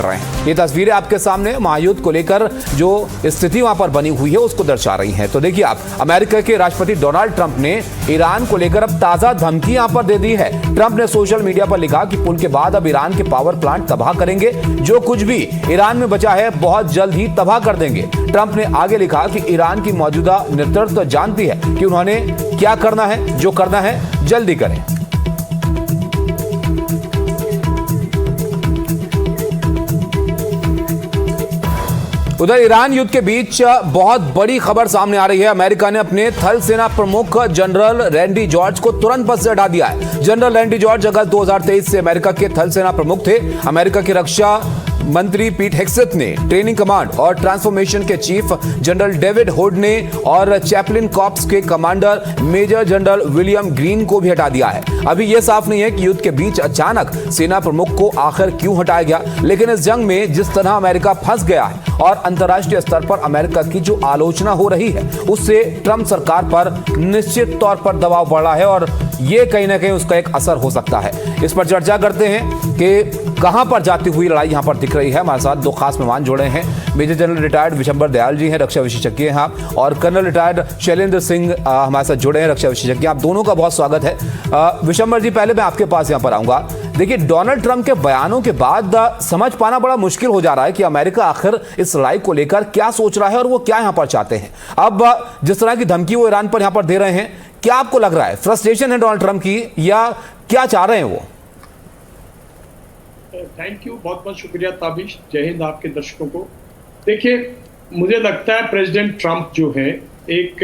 रहे हैं। ये तस्वीरें आपके सामने महायुद्ध को लेकर जो स्थिति वहां पर बनी हुई है उसको दर्शा रही हैं। तो देखिए आप, अमेरिका के राष्ट्रपति डोनाल्ड ट्रंप ने ईरान को लेकर अब ताजा धमकी यहां पर दे दी है। ट्रंप ने सोशल मीडिया पर लिखा कि पुल के बाद अब ईरान के पावर प्लांट तबाह करेंगे, जो कुछ भी ईरान में बचा है बहुत जल्द ही तबाह कर देंगे। ट्रंप ने आगे लिखा कि ईरान की मौजूदा नेतृत्व जानती है कि उन्होंने क्या करना है, जो करना है जल्दी करें। उधर ईरान युद्ध के बीच बहुत बड़ी खबर सामने आ रही है। अमेरिका ने अपने थल सेना प्रमुख जनरल रैंडी जॉर्ज को तुरंत पद से हटा दिया है। जनरल रैंडी जॉर्ज अगस्त 2023 से अमेरिका के थल सेना प्रमुख थे। अमेरिका की रक्षा मंत्री पीट हेग्सेथ ने ट्रेनिंग कमांड और ट्रांसफॉर्मेशन के चीफ जनरल डेविड होडने और चैपलिन कॉर्प्स के commander major general William Green को भी हटा दिया है। अभी यह साफ नहीं है कि युद्ध के बीच अचानक सेना प्रमुख को आखिर क्यों हटाया गया, लेकिन इस जंग में जिस तरह अमेरिका फंस गया है और अंतर्राष्ट्रीय स्तर पर अमेरिका की जो आलोचना हो रही है उससे ट्रंप सरकार पर निश्चित तौर पर दबाव बढ़ा है और ये कहीं ना कहीं उसका एक असर हो सकता है। इस पर चर्चा करते हैं कि कहां पर जाती हुई लड़ाई यहां पर दिख रही है। हमारे साथ दो खास मेहमान जुड़े हैं। Major general retired Vishambar Dayal ji हैं, रक्षा विशेषज्ञ हैं आप, और कर्नल रिटायर्ड शैलेंद्र सिंह हमारे साथ जुड़े हैं, रक्षा विशेषज्ञ। आप दोनों का बहुत स्वागत है। विशंबर जी, पहले मैं आपके पास यहां पर आऊंगा। देखिए, डोनाल्ड ट्रंप के बयानों के बाद समझ पाना बड़ा मुश्किल हो जा रहा है कि अमेरिका आखिर इस लड़ाई को लेकर क्या सोच रहा है और वो क्या यहां पर चाहते हैं। अब जिस तरह की धमकी वो ईरान पर यहां पर दे रहे हैं, क्या आपको लग रहा है फ्रस्ट्रेशन है डोनाल्ड ट्रंप की, या क्या चाह रहे हैं वो? थैंक यू, बहुत बहुत शुक्रिया ताबिश। जय हिंद आपके दर्शकों को। देखिए, मुझे लगता है प्रेसिडेंट ट्रंप जो है, एक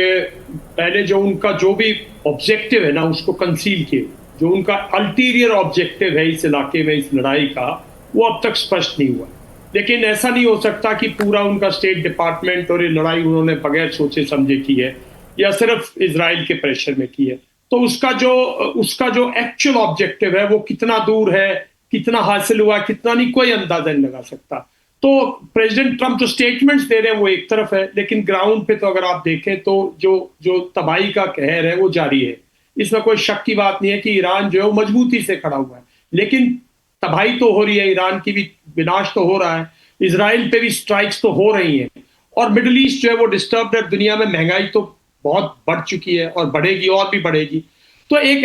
पहले जो उनका जो भी ऑब्जेक्टिव है ना उसको कंसील किए। जो उनका अल्टीरियर ऑब्जेक्टिव है इस इलाके में, इस लड़ाई का, वो अब तक स्पष्ट नहीं हुआ। लेकिन ऐसा नहीं हो सकता कि पूरा उनका स्टेट डिपार्टमेंट और ये लड़ाई उन्होंने बगैर सोचे समझे की है या सिर्फ इजराइल के प्रेशर में की है। तो उसका जो एक्चुअल ऑब्जेक्टिव है वो कितना दूर है, कितना हासिल हुआ, कितना नहीं, कोई अंदाजा नहीं लगा सकता। तो प्रेसिडेंट ट्रंप जो स्टेटमेंट्स दे रहे हैं वो एक तरफ है, लेकिन ग्राउंड पे तो अगर आप देखें तो जो तबाही का कहर है वो जारी है। इसमें कोई शक की बात नहीं है कि ईरान जो है वो मजबूती से खड़ा हुआ है, लेकिन तबाही तो हो रही है, ईरान की भी विनाश तो हो रहा है, इजराइल पे भी स्ट्राइक्स तो हो रही हैं, और मिडिल ईस्ट जो है वो डिस्टर्ब है। दुनिया में महंगाई तो बहुत बढ़ चुकी है और बढ़ेगी और भी बढ़ेगी। तो एक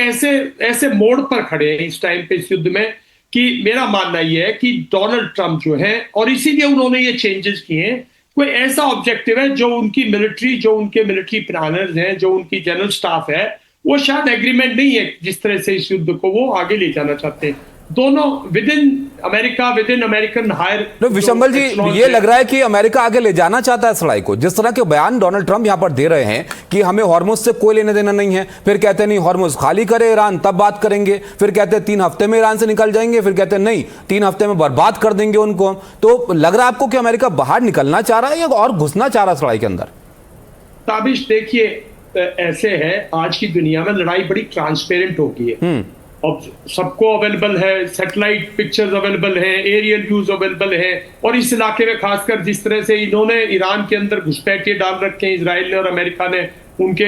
ऐसे मोड़ पर खड़े हैं इस टाइम पे इस युद्ध में कि मेरा मानना यह है कि डोनाल्ड ट्रंप जो है, और इसीलिए उन्होंने ये चेंजेस किए हैं, कोई ऐसा ऑब्जेक्टिव है जो उनके मिलिट्री प्लानर्स हैं, जो उनकी जनरल स्टाफ है, वो शायद एग्रीमेंट नहीं है जिस तरह से इस युद्ध को वो आगे ले जाना चाहते हैं। दोनों within American hire. Vishambar ji, ये लग रहा है कि अमेरिका आगे ले जाना चाहता है इस लड़ाई को। जिस तरह के बयान डोनाल्ड ट्रंप यहां पर दे रहे हैं कि हमें हॉर्मुज से कोई लेने देना नहीं है, फिर कहते हैं नहीं हॉर्मुज खाली करे ईरान तब बात करेंगे, फिर कहते हैं 3 हफ्ते में ईरान से निकल जाएंगे, फिर कहते हैं नहीं 3 हफ्ते में बर्बाद कर देंगे उनको। तो लग रहा है आपको कि अमेरिका बाहर निकलना चाह रहा है या और घुसना चाह रहा है इस लड़ाई के अंदर? ताबिश, देखिए ऐसे है, आज की दुनिया में लड़ाई बड़ी ट्रांसपेरेंट हो गई है। अब सबको अवेलेबल है, सैटेलाइट पिक्चर्स अवेलेबल है, एरियल व्यूज अवेलेबल है, और इस इलाके में खासकर जिस तरह से इन्होंने ईरान के अंदर घुसपैठिए डाल रखे हैं, इजराइल ने और अमेरिका ने उनके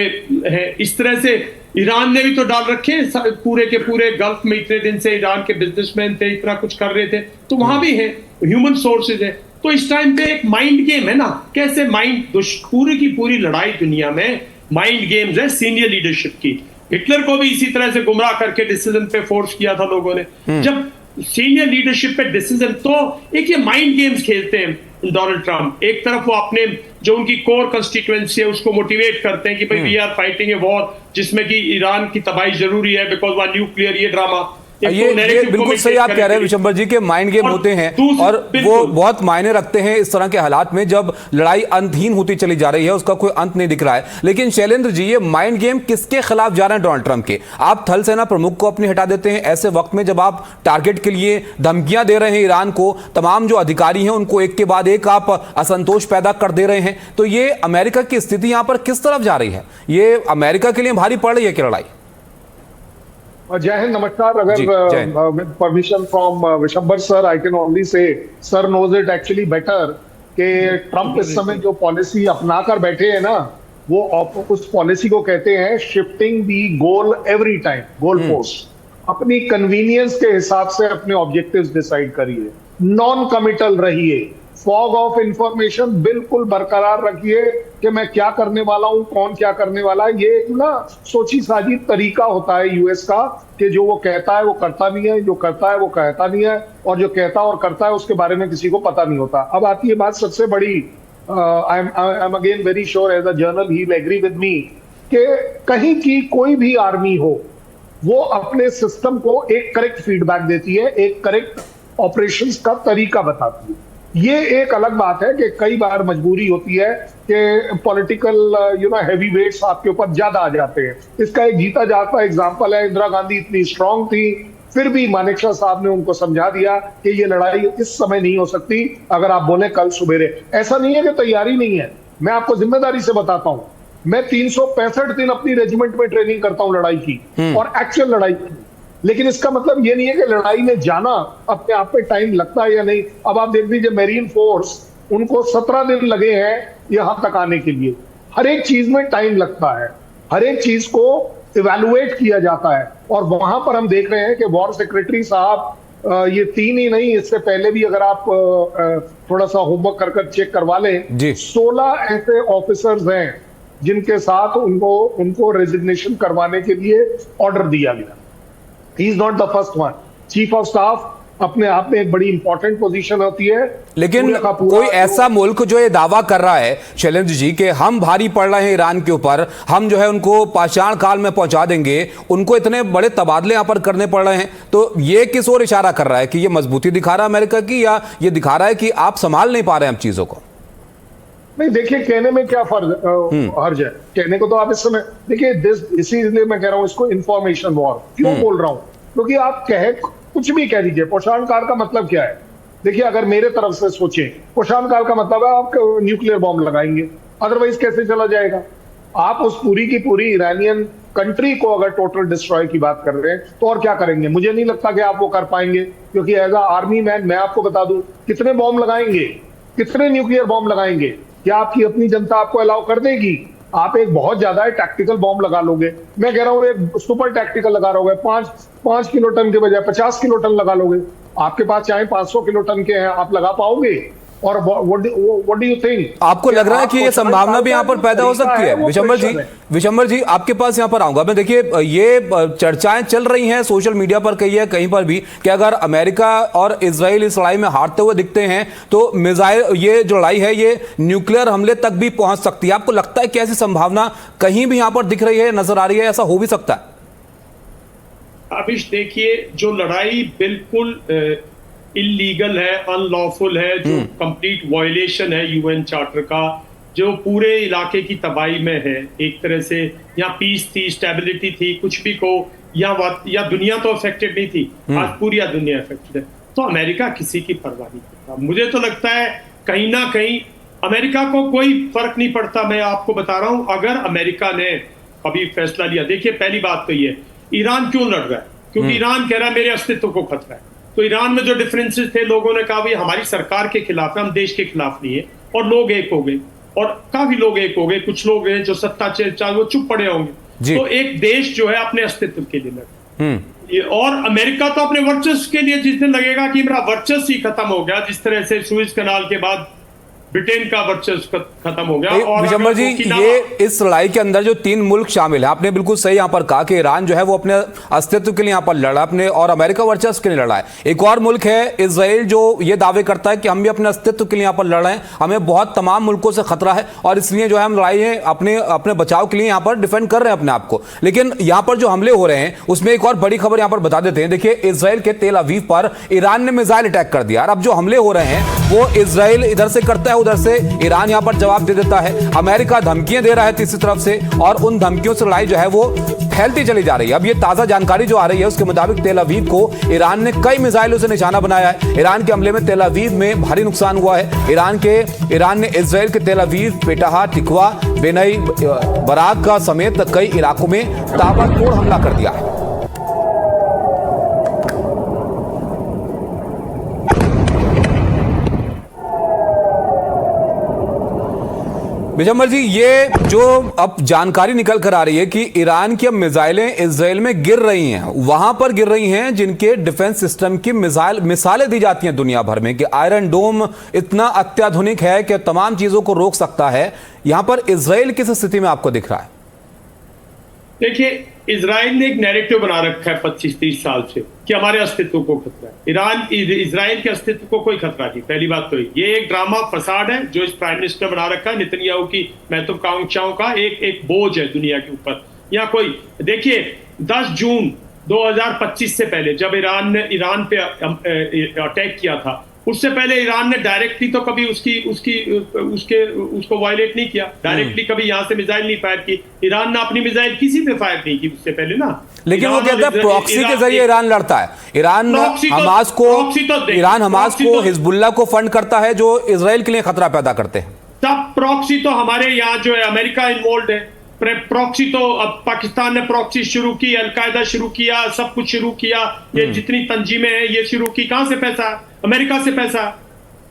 है, इस तरह से ईरान ने भी तो डाल रखे हैं। पूरे के पूरे गल्फ में इतने दिन से ईरान के बिजनेसमैन थे, इतना कुछ कर रहे थे, तो वहां भी है, ह्यूमन सोर्सेज है। तो इस टाइम पे एक माइंड गेम है ना, कैसे पूरी की पूरी लड़ाई दुनिया में माइंड गेम्स है सीनियर लीडरशिप की। हिटलर को भी इसी तरह से गुमराह करके डिसीजन पे फोर्स किया था लोगों ने। जब सीनियर लीडरशिप पे डिसीजन, तो एक ये माइंड गेम्स खेलते हैं डोनाल्ड ट्रंप। एक तरफ वो अपने जो उनकी कोर कंस्टिट्यूएंसी है उसको मोटिवेट करते हैं कि भाई we are fighting a war जिसमें कि ईरान की तबाही जरूरी है बिकॉज वन न्यूक्लियर, ये ड्रामा। ये बिल्कुल सही आप कह रहे हैं विशंबर जी के माइंड गेम होते हैं और वो बहुत मायने रखते हैं इस तरह के हालात में जब लड़ाई अंतहीन होती चली जा रही है, उसका कोई अंत नहीं दिख रहा है। लेकिन शैलेंद्र जी, ये माइंड गेम किसके खिलाफ जा रहे हैं डोनाल्ड ट्रंप के? आप थल सेना प्रमुख को अपनी हटा देते हैं ऐसे वक्त में जब आप टारगेट के लिए धमकियां दे रहे हैं ईरान को, तमाम जो अधिकारी हैं उनको एक के बाद एक आप असंतोष पैदा कर दे रहे हैं। तो ये अमेरिका की स्थिति यहां पर किस तरफ जा रही है? ये अमेरिका के लिए भारी पड़ रही है क्या लड़ाई? जय हिंद, नमस्कार। अगर with permission from Vishambar sir, I can only say sir knows it actually better कि ट्रंप इस समय जो पॉलिसी अपना कर बैठे हैं ना, वो उस पॉलिसी को कहते हैं शिफ्टिंग दी गोल एवरी टाइम, गोल पोस्ट। अपनी कन्वीनियंस के हिसाब से अपने ऑब्जेक्टिव्स डिसाइड करिए। नॉन कमिटल रहिए, फॉग ऑफ इंफॉर्मेशन बिल्कुल बरकरार रखिए कि मैं क्या करने वाला हूं, कौन क्या करने वाला है। ये एक ना सोची साजी तरीका होता है यूएस का कि जो वो कहता है वो करता नहीं है, जो करता है वो कहता नहीं है, और जो कहता और करता है उसके बारे में किसी को पता नहीं होता। अब आती है बात सबसे बड़ी, I am again very sure as a general he will agree with me कि कहीं की कोई भी आर्मी हो वो अपने सिस्टम को एक करेक्ट फीडबैक देती है, एक करेक्ट ऑपरेशंस का तरीका बताती है। ये एक अलग बात है कि कई बार मजबूरी होती है कि पॉलिटिकल हैवी वेट्स आपके ऊपर ज्यादा आ जाते हैं। इसका एक जीता जाता एग्जांपल है, इंदिरा गांधी इतनी स्ट्रांग थी, फिर भी मानेकशॉ साहब ने उनको समझा दिया कि ये लड़ाई इस समय नहीं हो सकती, अगर आप बोले कल सुबेरे। ऐसा नहीं है कि तैयारी नहीं है, मैं आपको जिम्मेदारी से बताता हूं, मैं 365 दिन अपनी रेजिमेंट में ट्रेनिंग करता हूं लड़ाई की, और एक्चुअल लड़ाई की। लेकिन इसका मतलब ये नहीं है कि लड़ाई में जाना अपने आप में टाइम लगता है या नहीं। अब आप देख लीजिए मेरीन फोर्स, उनको 17 दिन लगे हैं यहां तक आने के लिए। हर एक चीज में टाइम लगता है, हर एक चीज को इवैल्यूएट किया जाता है, और वहां पर हम देख रहे हैं कि वॉर सेक्रेटरी साहब ये 3 ही नहीं, इससे पहले भी अगर आप थोड़ा सा होमवर्क कर चेक करवा लें, 16 ऐसे ऑफिसर्स हैं जिनके साथ उनको रेजिग्नेशन करवाने के लिए ऑर्डर दिया गया। He is not the first one. Chief of staff अपने आप में एक बड़ी इंपॉर्टेंट पोजीशन होती है, लेकिन कोई ऐसा मुल्क जो ये दावा कर रहा है शैलेंद्र जी कि हम भारी पड़ रहे हैं ईरान के ऊपर, हम जो है उनको पाषाण काल में पहुंचा देंगे, उनको इतने बड़े तबादले यहां पर करने पड़ रहे हैं, तो ये किस ओर इशारा कर रहा है? कि ये मजबूती दिखा रहा है अमेरिका की, या ये दिखा रहा है कि आप संभाल नहीं पा रहे हैं अब चीजों को? नहीं, देखिए कहने में क्या हर्ज है, कहने को तो आप इस समय देखिए, इसीलिए मैं कह रहा हूं इसको इंफॉर्मेशन वॉर क्यों बोल रहा हूं, क्योंकि आप कुछ भी कह दीजिए, पोषण काल का मतलब क्या है? देखिए अगर मेरे तरफ से सोचें, पोषण काल का मतलब है आप न्यूक्लियर बॉम्ब लगाएंगे, अदरवाइज कैसे चला जाएगा? आप उस पूरी की पूरी ईरानियन कंट्री को अगर टोटल डिस्ट्रॉय की बात कर रहे हैं तो और क्या करेंगे? मुझे नहीं लगता कि आप वो कर पाएंगे, क्योंकि एज अ आर्मी मैन मैं आपको बता दूं, कितने बॉम्ब लगाएंगे, कितने न्यूक्लियर बॉम्ब लगाएंगे? क्या आपकी अपनी जनता आपको अलाउ कर देगी? आप एक बहुत ज्यादा टैक्टिकल बॉम्ब लगा लोगे, मैं कह रहा हूं एक सुपर टैक्टिकल लगा लोगे, 5 किलो टन के बजाय 50 किलो टन लगा लोगे, आपके पास चाहे 500 किलो टन के हैं, आप लगा पाओगे? और व्हाट डू यू थिंक? आपको लग रहा है कि ये संभावना भी यहाँ पर पैदा हो सकती है? विशंबर जी आपके पास यहाँ पर आऊंगा मैं। देखिए ये चर्चाएं चल रही हैं सोशल मीडिया पर, कहीं पर भी, कि अगर अमेरिका और इजराइल इस लड़ाई में हारते हुए दिखते हैं तो मिसाइल, ये जो लड़ाई है ये न्यूक्लियर हमले तक भी पहुंच सकती है। आपको लगता है कि ऐसी संभावना कहीं भी यहाँ पर दिख रही है, नजर आ रही है, ऐसा हो भी सकता है? अभिष देखिए, जो लड़ाई बिल्कुल इलीगल है, अनलॉफुल है, जो कंप्लीट वायलेशन है यूएन चार्टर का, जो पूरे इलाके की तबाही में है, एक तरह से यहाँ पीस थी, स्टेबिलिटी थी, कुछ भी को, या दुनिया तो अफेक्टेड नहीं थी, आज पूरी दुनिया अफेक्टेड है, तो अमेरिका किसी की परवाह नहीं करता। मुझे तो लगता है कहीं ना कहीं अमेरिका को कोई फर्क नहीं पड़ता। मैं आपको बता रहा हूं, अगर अमेरिका ने कभी फैसला लिया, देखिए पहली बात तो ये, ईरान क्यों लड़ रहा है? क्योंकि ईरान कह रहा है मेरे अस्तित्व को खतरा है। तो ईरान में जो डिफरेंसेस थे, लोगों ने कहा भाई हमारी सरकार के खिलाफ है, हम देश के खिलाफ नहीं है, और लोग एक हो गए, और काफी लोग एक हो गए। कुछ लोग हैं जो सत्ता चाहे वो चुप पड़े होंगे, तो एक देश जो है अपने अस्तित्व के लिए लड़े। और अमेरिका तो अपने वर्चस्व के लिए, जिस दिन लगेगा कि मेरा वर्चस्व ही खत्म हो गया, जिस तरह से सुएज कनाल के बाद ब्रिटेन का वर्चस्व खत्म हो गया। और विशंबर जी, ये इस लड़ाई के अंदर जो 3 मुल्क शामिल हैं, आपने बिल्कुल सही यहां पर कहा कि ईरान जो है वो अपने अस्तित्व के लिए यहां पर लड़ा, अपने, और अमेरिका वर्चस्व के लिए लड़ा है। एक और मुल्क है इजराइल, जो ये दावे करता है कि हम भी अपने अस्तित्व के लिए यहां पर लड़ रहे हैं, हमें बहुत तमाम मुल्कों से खतरा है, और इसलिए जो है हम लड़ाई है अपने बचाव के लिए यहां पर डिफेंड कर रहे हैं अपने आप को। लेकिन यहां पर जो हमले हो रहे हैं उसमें एक और बड़ी खबर यहां पर बता देते हैं। देखिए इजराइल के तेल अवीव पर ईरान ने मिसाइल अटैक कर दिया, और अब जो हमले हो रहे हैं वो इजराइल इधर से करता है, उधर से ईरान यहां पर जवाब दे देता है। अमेरिका धमकियां दे रहा है तीसरी तरफ से, और उन धमकियों से लड़ाई जो है वो फैलती चली जा रही है। अब ये ताजा जानकारी जो आ रही है उसके मुताबिक तेल अवीव को ईरान ने कई मिसाइलों से निशाना बनाया है। ईरान के हमले में तेल अवीव में भारी नुकसान हुआ है। ईरान ने इजराइल के तेल अवीव, पेटाहा, तिकवा, बेनई, बराक का समेत कई इलाकों में ताबड़तोड़ हमला कर दिया है। विशंबर जी, ये जो अब जानकारी निकल कर आ रही है कि ईरान की अब मिसाइलें इजराइल में गिर रही हैं, वहां पर गिर रही हैं जिनके डिफेंस सिस्टम की मिसालें दी जाती हैं दुनिया भर में कि आयरन डोम इतना अत्याधुनिक है कि तमाम चीजों को रोक सकता है। यहां पर इजराइल किस स्थिति में आपको दिख रहा है? देखिए, इजराइल ने एक नैरेटिव बना रखा है 25-30 साल से कि हमारे अस्तित्व को खतरा है। इजराइल के अस्तित्व को कोई खतरा नहीं। पहली बात तो ये एक ड्रामा फसाड है जो इस प्राइम मिनिस्टर बना रखा है नेतन्याहू की महत्वाकांक्षाओं का एक बोझ है दुनिया के ऊपर। यहाँ कोई देखिए 10 जून 2025 से पहले जब ईरान ने ईरान पे अटैक किया था, उससे पहले ईरान ने डायरेक्टली तो कभी उसको वायलेट नहीं किया, डायरेक्टली कभी यहां से मिसाइल नहीं फायर की। ईरान ने अपनी मिसाइल किसी पे फायर नहीं की उससे पहले ना। लेकिन वो कहता है प्रॉक्सी के जरिए ईरान लड़ता है। ईरान हमास को हिजबुल्लाह को फंड करता है जो इजराइल के लिए खतरा पैदा करते हैं। तब प्रॉक्सी तो हमारे यहाँ जो है अमेरिका इन्वॉल्व है। प्रॉक्सी तो अब पाकिस्तान ने प्रॉक्सी शुरू की, अलकायदा शुरू किया, सब कुछ शुरू किया, ये जितनी तंजीमें हैं ये शुरू की। कहां से पैसा? अमेरिका से पैसा।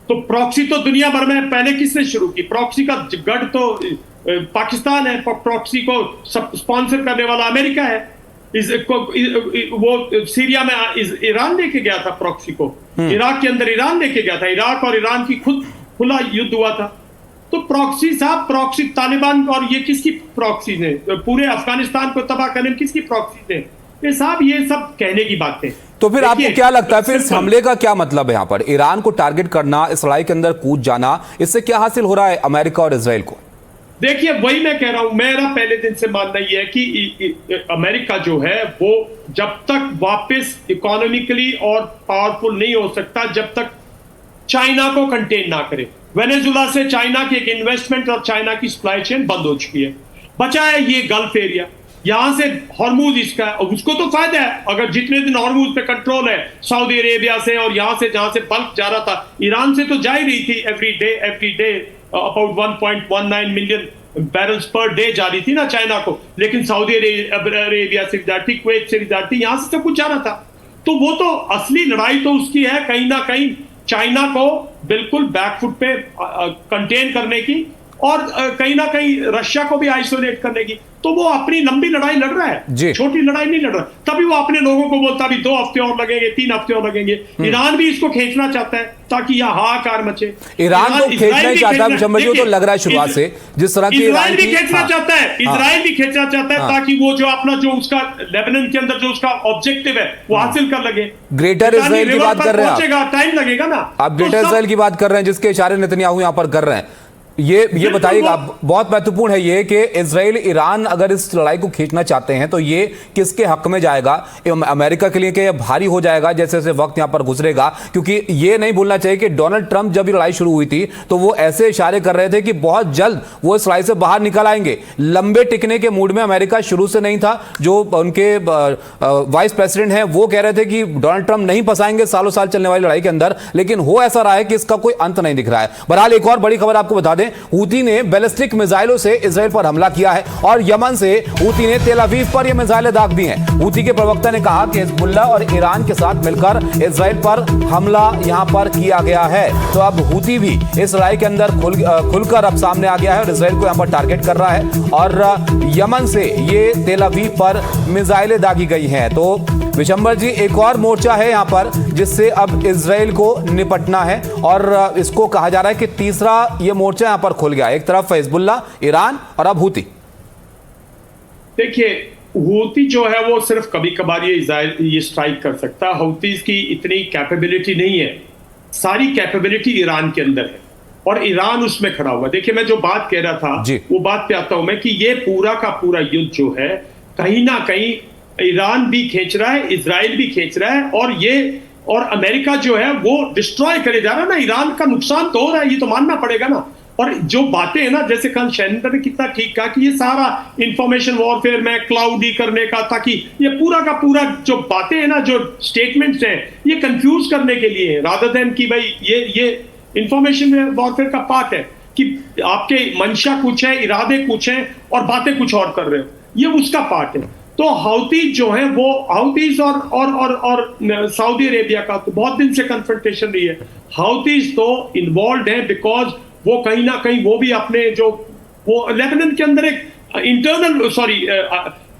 तो प्रॉक्सी तो दुनिया भर में पहले किसने शुरू की? प्रॉक्सी का गढ़ तो पाकिस्तान है। प्रॉक्सी को स्पॉन्सर करने वाला अमेरिका है। वो सीरिया में ईरान लेके गया था प्रॉक्सी को, इराक के अंदर ईरान लेके गया था। इराक और ईरान की खुला युद्ध हुआ था। तो प्रॉक्सी साहब, प्रॉक्सी तालिबान और ये किसकी प्रॉक्सी ने? पूरे अफगानिस्तान को तबाह करने में किसकी प्रॉक्सी थे? ये साहब ये सब कहने की बातें। तो फिर आपको क्या लगता है फिर इस हमले का क्या मतलब है? यहाँ पर ईरान को टारगेट करना, इस लड़ाई के अंदर कूद जाना, इससे क्या हासिल हो रहा है अमेरिका और इजराइल को? देखिए, वही मैं कह रहा हूं। मेरा पहले दिन से मानना यह है कि अमेरिका जो है वो जब तक वापस इकोनॉमिकली और पावरफुल नहीं हो सकता जब तक चाइना को कंटेन ना करे। वेनेजुला से चाइना की एक इन्वेस्टमेंट और चाइना की सप्लाई चेन बंद हो चुकी है। बचा है ये गल्फ एरिया, यहां से हॉर्मूज इसका है, उसको तो फायदा है। अगर जितने दिन हॉर्मूज पे कंट्रोल है सऊदी अरेबिया से और यहां से जहां से बल्क जा रहा था, ईरान से तो जा ही रही थी every day about 1.19 million barrels per day जा रही थी ना चाइना को। लेकिन सऊदी अरेबिया से जाती, कुवैत से जाती, यहां से सब कुछ जा रहा था। तो वो तो असली लड़ाई तो उसकी है कहीं ना कहीं चाइना को बिल्कुल बैकफुट पे कंटेन करने की और कहीं ना कहीं रशिया को भी आइसोलेट करने की। तो वो अपनी लंबी लड़ाई लड़ रहा है, छोटी लड़ाई नहीं लड़ रहा। तभी वो अपने लोगों को बोलता अभी 2 हफ्ते और लगेंगे, 3 हफ्ते और लगेंगे। ईरान भी इसको खींचना चाहता है ताकि यह हाहाकार मचे। ईरान तो खींचना ही चाहता है, तो लग रहा है शुरुआत से जिस तरह की इजराइल भी खींचना चाहता है, इजराइल भी खींचना चाहता है ताकि वो जो अपना जो उसका लेबनान के अंदर जो उसका ऑब्जेक्टिव है वो हासिल कर लगे। ग्रेटर इजराइल की बात कर रहे हैं, टाइम लगेगा ना। आप ग्रेटर इजराइल की बात कर रहे हैं जिसके इशारे नेतन्याहू यहां पर कर रहे हैं। ये बताइएगा, बहुत महत्वपूर्ण है ये कि इजराइल ईरान अगर इस लड़ाई को खींचना चाहते हैं तो ये किसके हक में जाएगा? अमेरिका के लिए कि भारी हो जाएगा जैसे जैसे वक्त यहां पर गुजरेगा? क्योंकि ये नहीं भूलना चाहिए कि डोनाल्ड ट्रंप जब ये लड़ाई शुरू हुई थी तो वो ऐसे इशारे कर रहे थे कि बहुत जल्द वो इस लड़ाई से बाहर निकल आएंगे। लंबे टिकने के मूड में अमेरिका शुरू से नहीं था। जो उनके वाइस प्रेसिडेंट हैं वो कह रहे थे कि डोनाल्ड ट्रंप नहीं फंसाएंगे सालों साल चलने वाली लड़ाई के अंदर, लेकिन हो ऐसा रहा है कि इसका कोई अंत नहीं दिख रहा है। बहरहाल एक और बड़ी खबर आपको बता दें, हूती ने बैलिस्टिक मिसाइलों से इजराइल पर हमला किया है और यमन से हूती ने तेल अवीव पर यह मिसाइलें दाग दी हैं। हूती के प्रवक्ता ने कहा कि हिजबुल्लाह और ईरान के साथ मिलकर इजराइल पर हमला यहां पर किया गया है। तो अब हूती भी इस लड़ाई के अंदर खुलकर अब सामने आ गया है और इजराइल को यहां पर टारगेट कर रहा है और यमन से ये तेल अवीव पर मिसाइलें दागी गई हैं। तो विशंबर जी, एक और मोर्चा है यहां पर जिससे अब इजराइल को निपटना है और इसको कहा जा रहा है कि तीसरा ये मोर्चा यहां पर खुल गया। एक तरफ हिजबुल्लाह, ईरान और अब हूती। देखिए, हूती जो है वो सिर्फ कभी कभार ये स्ट्राइक कर सकता है। हूती की इतनी कैपेबिलिटी नहीं है, सारी कैपेबिलिटी ईरान के अंदर है और ईरान उसमें खड़ा हुआ। देखिए, मैं जो बात कह रहा था वो बात पे आता हूं मैं कि ये पूरा का पूरा युद्ध जो है कहीं ना कहीं ईरान भी खींच रहा है, इजराइल भी खींच रहा है और अमेरिका जो है वो डिस्ट्रॉय करे जा रहा है ना। ईरान का नुकसान तो हो रहा है, ये तो मानना पड़ेगा ना। और जो बातें हैं ना, जैसे कल शेनेंडर ने कितना ठीक कहा कि ये सारा इंफॉर्मेशन वॉरफेयर में क्लाउडी करने का, ताकि ये पूरा का पूरा जो बातें हैं ना, जो स्टेटमेंट्स हैं, ये कंफ्यूज करने के लिए है, रादर देन कि भाई ये इंफॉर्मेशन वॉरफेयर का पार्ट है कि आपके मंशा कुछ है, इरादे कुछ हैं और बातें कुछ और कर रहे हो, ये उसका पार्ट है। तो हाउती जो है वो हाउतीज और सऊदी अरेबिया का तो बहुत दिन से कन्फ्रंटेशन रही है। हाउतीज तो इन्वॉल्व है बिकॉज वो कहीं ना कहीं वो भी अपने जो वो लेबनान के अंदर एक इंटरनल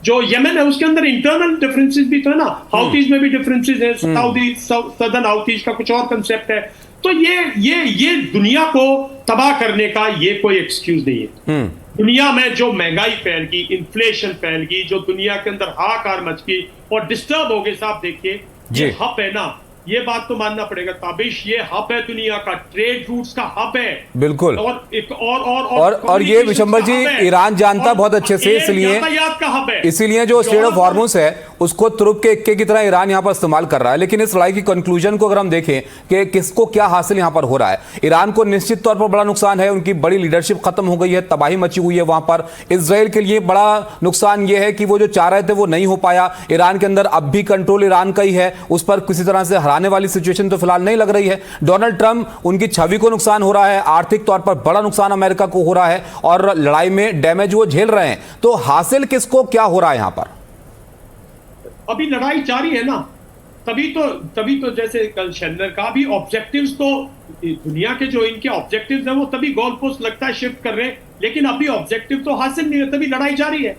जो यमन है उसके अंदर इंटरनल डिफरेंसेस भी तो है ना, हाउथीज में भी डिफरेंसेस है, साउदी सदर्न हाउथीज का कुछ और कंसेप्ट है। तो ये दुनिया को तबाह करने का ये कोई एक्सक्यूज नहीं है। दुनिया में जो महंगाई फैल गई, इन्फ्लेशन फैल गई, जो दुनिया के अंदर हाहाकार मच गई और डिस्टर्ब हो गए साहब, देखिए ये हब है ना, ये बात तो मानना पड़ेगा ताबिश, ये हब है दुनिया का, ट्रेड रूट्स का हब है बिल्कुल। और एक और ये विशंबर जी ईरान जानता बहुत अच्छे से, इसलिए यातायात का हब है, इसीलिए जो स्ट्रेट ऑफ हॉर्मुज है उसको तुरुप के इक्के की तरह ईरान यहां पर इस्तेमाल कर रहा है। लेकिन इस लड़ाई की कंक्लूजन को अगर हम देखें कि किसको क्या हासिल यहां पर हो रहा है, ईरान को निश्चित तौर पर बड़ा नुकसान है, उनकी बड़ी लीडरशिप खत्म हो गई है, तबाही मची हुई है वहां पर। इजराइल के लिए बड़ा नुकसान यह है कि वो जो चाह रहे थे वो नहीं हो पाया, ईरान के अंदर अब भी कंट्रोल ईरान का ही है, उस पर किसी तरह से हराने वाली सिचुएशन तो फिलहाल नहीं लग रही है। डोनाल्ड ट्रंप, उनकी छवि को नुकसान हो रहा है, आर्थिक तौर पर बड़ा नुकसान अमेरिका को हो रहा है और लड़ाई में डैमेज वो झेल रहे हैं। तो हासिल किसको क्या हो रहा है यहां पर? अभी लड़ाई जारी है ना, तभी तो जैसे कल शेंडलर का भी ऑब्जेक्टिव्स, तो दुनिया के जो इनके ऑब्जेक्टिव्स हैं वो तभी गोल पोस्ट लगता है शिफ्ट कर रहे हैं, लेकिन अभी ऑब्जेक्टिव तो हासिल नहीं है, तभी लड़ाई जारी है।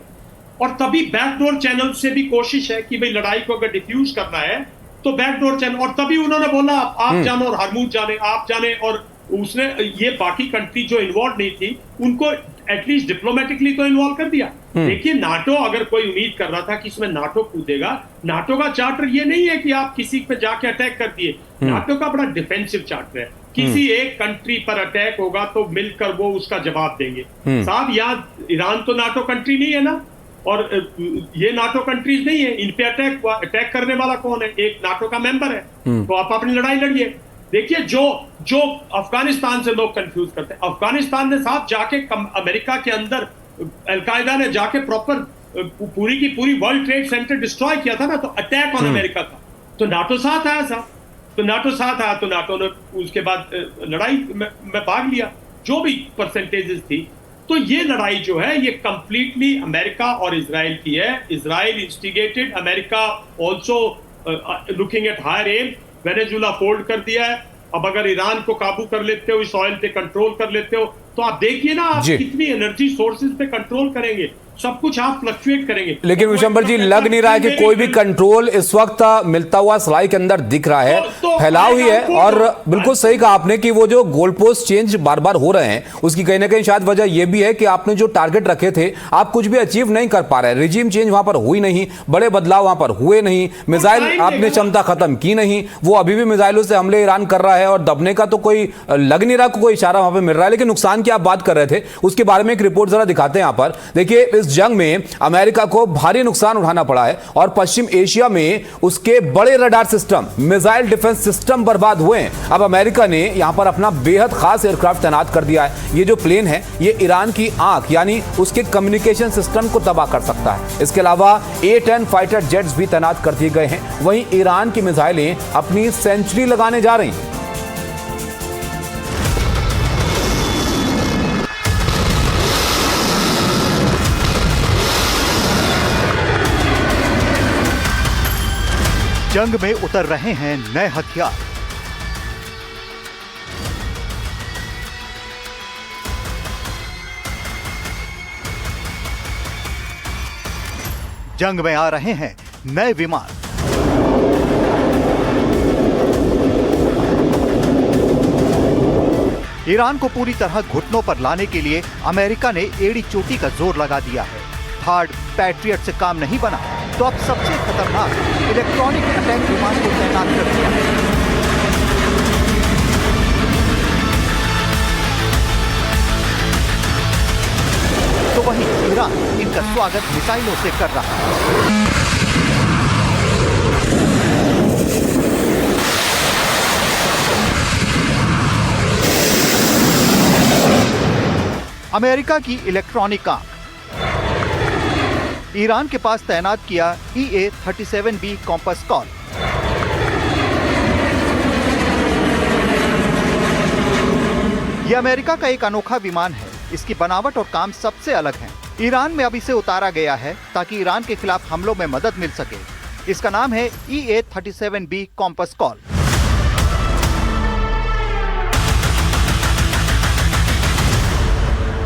और तभी बैकडोर चैनल से भी कोशिश है कि भाई लड़ाई को अगर डिफ्यूज करना है तो बैकडोर चैनल, और तभी उन्होंने बोला आप जानो और हरमूज जाने, आप जाने, और उसने ये बाकी कंट्री जो इन्वॉल्व नहीं थी उनको एटलीस्ट डिप्लोमेटिकली तो इन्वॉल्व कर दिया। देखिए नाटो, अगर कोई उम्मीद कर रहा था कि इसमें नाटो कूदेगा, नाटो का चार्टर ये नहीं है कि आप किसी पे जाके अटैक कर दिए, नाटो का बड़ा डिफेंसिव चार्टर है, किसी एक कंट्री पर अटैक होगा तो मिलकर वो उसका जवाब देंगे। साहब यहाँ ईरान तो नाटो कंट्री नहीं है ना, और ये नाटो कंट्रीज नहीं है, इन पे अटैक करने वाला कौन है? एक नाटो का मेंबर है। तो आप अपनी लड़ाई लड़िए। देखिए जो अफगानिस्तान से लोग कंफ्यूज करते हैं, अफगानिस्तान ने साहब जाके अमेरिका के अंदर अलकायदा ने जाके प्रॉपर पूरी की पूरी वर्ल्ड ट्रेड सेंटर डिस्ट्रॉय किया था ना, तो अटैक ऑन अमेरिका था, तो नाटो साथ आया साहब, तो नाटो ने उसके बाद लड़ाई में भाग लिया, जो भी परसेंटेजेस थी। तो ये लड़ाई जो है ये कंप्लीटली अमेरिका और इजराइल की है। Israel instigated, America also looking at higher aim. Venezuela fold कर दिया है, अब अगर ईरान को काबू कर लेते हो, इस ऑयल पे कंट्रोल कर लेते हो, तो आप देखिए ना आप कितनी एनर्जी सोर्सेज पे कंट्रोल करेंगे, सब कुछ आप फ्लक्चुएट करेंगे। लेकिन विशंबर जी लग नहीं रहा है कि कोई भी कंट्रोल इस वक्त मिलता हुआ सलाई के अंदर दिख रहा है, फैलाव ही है। और बिल्कुल सही कहा आपने कि वो जो गोल पोस्ट चेंज बार बार हो रहे हैं, उसकी कहीं ना कहीं शायद वजह यह भी है कि आपने जो टारगेट रखे थे आप कुछ भी अचीव नहीं कर पा रहे। रिजीम चेंज वहां पर हुई नहीं, बड़े बदलाव वहां पर हुए नहीं, मिसाइल आपने क्षमता खत्म की नहीं, वो अभी भी मिसाइलों से हमले ईरान कर रहा है और दबने का तो कोई लग नहीं रहा, कोई इशारा वहां पर मिल रहा है। लेकिन नुकसान की आप बात कर रहे थे, उसके बारे में एक रिपोर्ट जरा दिखाते हैं यहां पर। देखिए इस जंग में अमेरिका को भारी नुकसान उठाना पड़ा है और पश्चिम एशिया में उसके बड़े radar system, missile defence system बर्बाद हुए हैं। अब अमेरिका ने यहां पर अपना बेहद खास एयरक्राफ्ट तैनात कर दिया है। ये जो प्लेन है ये ईरान की आंख यानी उसके कम्युनिकेशन सिस्टम को तबाह कर सकता है। इसके अलावा A-10 फाइटर जेट्स भी तैनात कर दिए गए हैं। वहीं ईरान की मिसाइलें अपनी सेंचुरी लगाने जा रही हैं। जंग में उतर रहे हैं नए हथियार। जंग में आ रहे हैं नए विमान। ईरान को पूरी तरह घुटनों पर लाने के लिए अमेरिका ने एड़ी चोटी का जोर लगा दिया है। हार्ड पैट्रियट से काम नहीं बना तो अब सबसे खतरनाक इलेक्ट्रॉनिक अटैक विमान को तैनात कर दिया है। तो वहीं ईरान इनका स्वागत मिसाइलों से कर रहा है। अमेरिका की इलेक्ट्रॉनिक आंख ईरान के पास तैनात किया EA-37B कॉम्पस कॉल। यह अमेरिका का एक अनोखा विमान है। इसकी बनावट और काम सबसे अलग है। ईरान में अब इसे उतारा गया है ताकि ईरान के खिलाफ हमलों में मदद मिल सके। इसका नाम है EA-37B कॉम्पस कॉल।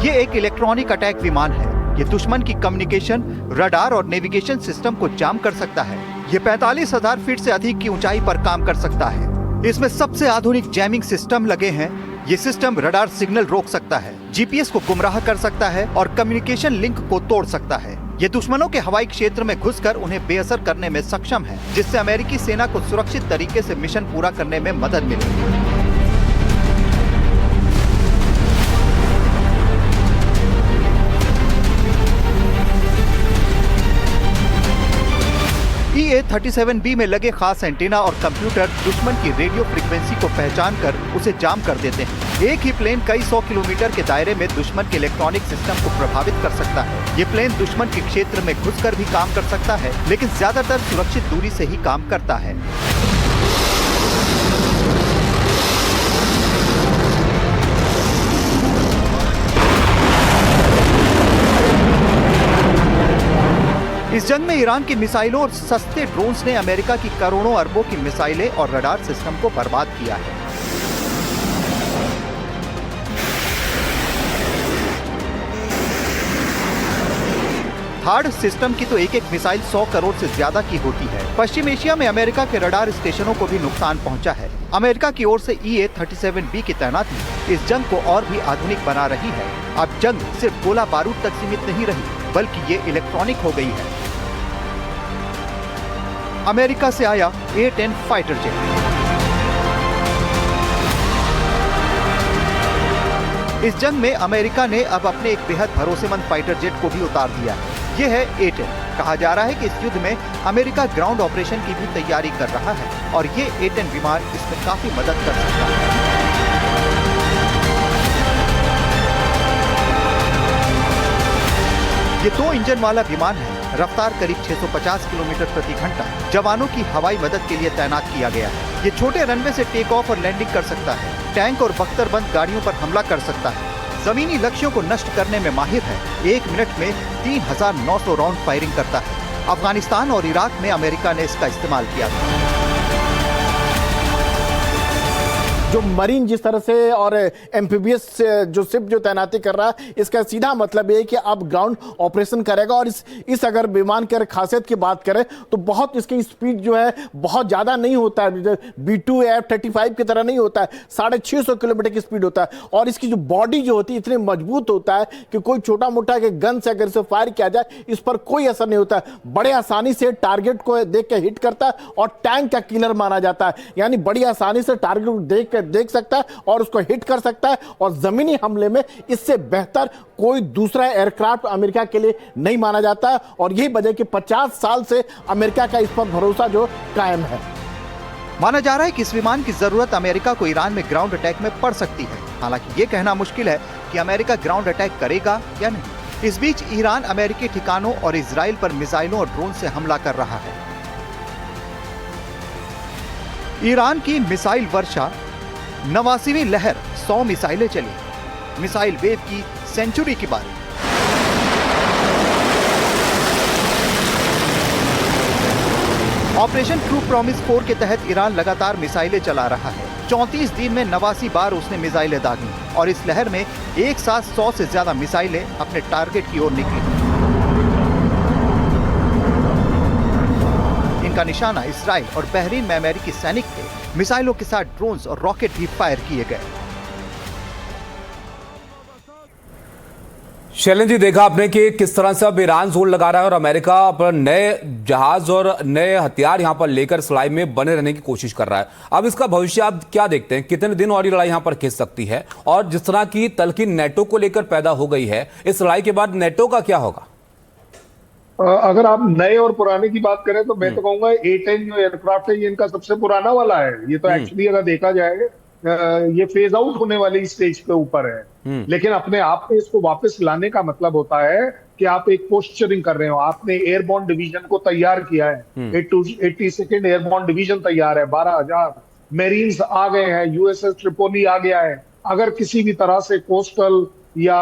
ये एक इलेक्ट्रॉनिक अटैक विमान है। ये दुश्मन की कम्युनिकेशन, रडार और नेविगेशन सिस्टम को जाम कर सकता है। ये 45,000 फीट से अधिक की ऊंचाई पर काम कर सकता है। इसमें सबसे आधुनिक जैमिंग सिस्टम लगे हैं। ये सिस्टम रडार सिग्नल रोक सकता है, जीपीएस को गुमराह कर सकता है और कम्युनिकेशन लिंक को तोड़ सकता है। ये दुश्मनों के हवाई क्षेत्र में घुसकर उन्हें बेअसर करने में सक्षम है, जिससे अमेरिकी सेना को सुरक्षित तरीके से मिशन पूरा करने में मदद मिलेगी। EA-37B में लगे खास एंटीना और कंप्यूटर दुश्मन की रेडियो फ्रीक्वेंसी को पहचान कर उसे जाम कर देते हैं। एक ही प्लेन कई 100 किलोमीटर के दायरे में दुश्मन के इलेक्ट्रॉनिक सिस्टम को प्रभावित कर सकता है। ये प्लेन दुश्मन के क्षेत्र में घुसकर भी काम कर सकता है, लेकिन ज्यादातर सुरक्षित दूरी से ही काम करता है। इस जंग में ईरान की मिसाइलों और सस्ते ड्रोन्स ने अमेरिका की करोड़ों अरबों की मिसाइलें और रडार सिस्टम को बर्बाद किया है। थर्ड सिस्टम की तो एक एक मिसाइल 100 करोड़ से ज्यादा की होती है। पश्चिम एशिया में अमेरिका के रडार स्टेशनों को भी नुकसान पहुंचा है। अमेरिका की ओर से EA-37B की तैनाती इस जंग को और भी आधुनिक बना रही है। अब जंग सिर्फ गोला बारूद तक सीमित नहीं रही, बल्कि ये इलेक्ट्रॉनिक हो गई है। अमेरिका से आया A-10 फाइटर जेट। इस जंग में अमेरिका ने अब अपने एक बेहद भरोसेमंद फाइटर जेट को भी उतार दिया है। ये है A-10। कहा जा रहा है कि इस युद्ध में अमेरिका ग्राउंड ऑपरेशन की भी तैयारी कर रहा है और ये A-10 विमान इसमें काफी मदद कर सकता है। ये 2 इंजन वाला विमान है। रफ्तार करीब 650 किलोमीटर प्रति घंटा। जवानों की हवाई मदद के लिए तैनात किया गया है। ये छोटे रनवे से टेक ऑफ और लैंडिंग कर सकता है। टैंक और बख्तरबंद गाड़ियों पर हमला कर सकता है। जमीनी लक्ष्यों को नष्ट करने में माहिर है। 1 मिनट में 3,900 राउंड फायरिंग करता है। अफगानिस्तान और इराक में अमेरिका ने इसका इस्तेमाल किया था। जो मरीन जिस तरह से और एम्फीबियस जो शिप जो तैनाती कर रहा है, इसका सीधा मतलब ये है कि अब ग्राउंड ऑपरेशन करेगा। और इस अगर विमान की खासियत की बात करें तो बहुत इसकी स्पीड जो है बहुत ज़्यादा नहीं होता है। B-2 F-35 की तरह नहीं होता है। 650 किलोमीटर की स्पीड होता है। और इसकी जो बॉडी जो होती है इतनी मजबूत होता है कि कोई छोटा मोटा के गन से अगर इसे फायर किया जाए इस पर कोई असर नहीं होता है। बड़े आसानी से टारगेट को देख के हिट करता है और टैंक का किलर माना जाता है। यानी बड़ी आसानी से टारगेट को देख सकता है और उसको हिट कर सकता है। और जमीनी हमले में इससे बेहतर कोई दूसरा एयरक्राफ्ट अमेरिका के लिए नहीं माना जाता है। और यही वजह कि 50 साल से अमेरिका का इस पर भरोसा जो कायम है। माना जा रहा है कि इस विमान की जरूरत अमेरिका को ईरान में ग्राउंड अटैक में पड़ सकती है। हालांकि ये कहना मुश्किल है कि अमेरिका ग्राउंड अटैक करेगा या नहीं। इस बीच ईरान अमेरिकी ठिकानों और इजराइल पर मिसाइलों और ड्रोन से हमला कर रहा है। ईरान की मिसाइल वर्षा, 89वीं लहर, 100 मिसाइलें चली। मिसाइल वेव की सेंचुरी की बारी। ऑपरेशन ट्रू प्रॉमिस 4 के तहत ईरान लगातार मिसाइलें चला रहा है। 34 दिन में 89 बार उसने मिसाइलें दागी और इस लहर में एक साथ 100 से ज्यादा मिसाइलें अपने टारगेट की ओर निकली। इनका निशाना इजराइल और बहरीन में अमेरिकी सैनिक थे। मिसाइलों के साथ ड्रोन्स और रॉकेट भी फायर किए गए। शैलेंद्र जी, देखा आपने कि किस तरह से अब ईरान जोर लगा रहा है और अमेरिका पर नए जहाज और नए हथियार यहां पर लेकर इस लड़ाई में बने रहने की कोशिश कर रहा है। अब इसका भविष्य आप क्या देखते हैं? कितने दिन और ये लड़ाई यहां पर खिंच सकती है? और जिस तरह की तल्खी नेटो को लेकर पैदा हो गई है, इस लड़ाई के बाद नेटो का क्या होगा? अगर आप नए और पुराने की बात करें तो मैं तो कहूंगा A-10 जो एयरक्राफ्ट है ये इनका सबसे पुराना वाला है। ये तो एक्चुअली अगर देखा जाए ये फेज आउट होने वाली स्टेज पे ऊपर है। लेकिन अपने आप में इसको वापस लाने का मतलब होता है कि आप एक पोस्चरिंग कर रहे हो। आपने एयरबॉर्न डिवीजन को तैयार किया है। 82nd एयरबॉर्न डिवीजन तैयार है। 12,000 मेरीन्स आ गए हैं। USS ट्रिपोली आ गया है। अगर किसी भी तरह से कोस्टल या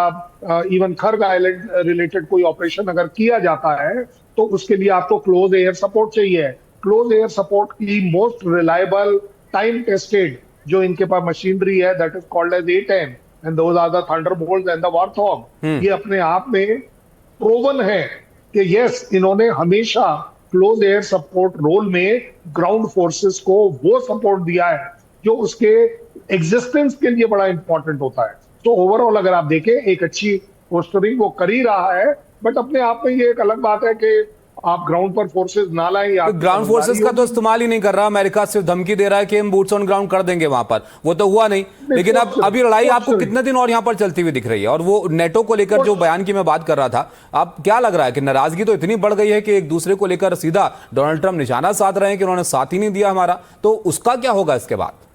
इवन खर्ग आइलैंड रिलेटेड कोई ऑपरेशन अगर किया जाता है तो उसके लिए आपको क्लोज एयर सपोर्ट चाहिए। क्लोज एयर सपोर्ट की मोस्ट रिलायबल टाइम टेस्टेड जो इनके पास मशीनरी है that is called as A-10 and those are the thunderbolts and the warthog. ये अपने आप में प्रूवन है कि यस, इन्होंने हमेशा क्लोज एयर सपोर्ट रोल में ग्राउंड फोर्सेस को वो सपोर्ट दिया है जो उसके एग्जिस्टेंस के लिए बड़ा इंपॉर्टेंट होता है। तो ओवरऑल अगर आप देखें, एक अच्छी पोस्टरिंग वो कर ही रहा है, बट अपने आप में ये एक अलग बात है कि आप ग्राउंड पर फोर्सेस ना लाएं या ग्राउंड फोर्सेस का तो इस्तेमाल ही नहीं कर रहा अमेरिका, सिर्फ धमकी दे रहा है कि हम बूट्स ऑन ग्राउंड कर देंगे वहां पर, वो तो हुआ नहीं। लेकिन अब अभी लड़ाई आपको कितने दिन और यहां पर चलती हुई दिख रही है? और वो नेटो को लेकर जो बयान की मैं बात कर रहा था, अब क्या लग रहा है कि नाराजगी तो इतनी बढ़ गई है कि एक दूसरे को लेकर सीधा डोनाल्ड ट्रंप निशाना साध रहे हैं कि उन्होंने साथ ही नहीं दिया हमारा, तो उसका क्या होगा इसके बाद?